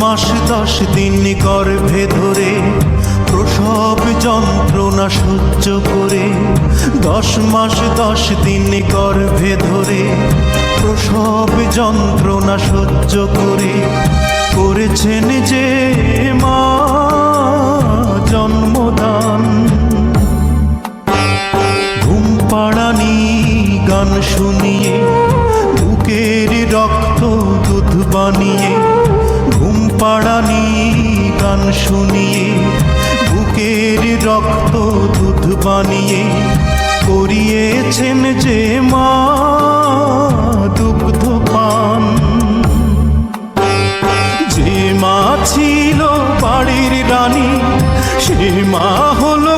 মাস 10 দিন গর্ভে ধরে প্রসব যন্ত্রণা সহ্য করে, 10 মাস 10 দিন গর্ভে ধরে প্রসব যন্ত্রণা সহ্য করে করেছেন যে মা জন্মদান। ঘুম পাড়ানি গান শুনিয়ে বুকের রক্ত দুধ বানিয়ে, ঘুম পাড়ানি গান শুনিয়ে বুকের রক্ত দুধ বানিয়ে করিয়েছেন যে মা দুগ্ধ পান। যে মা ছিল বাড়ির রানী সে মা হলো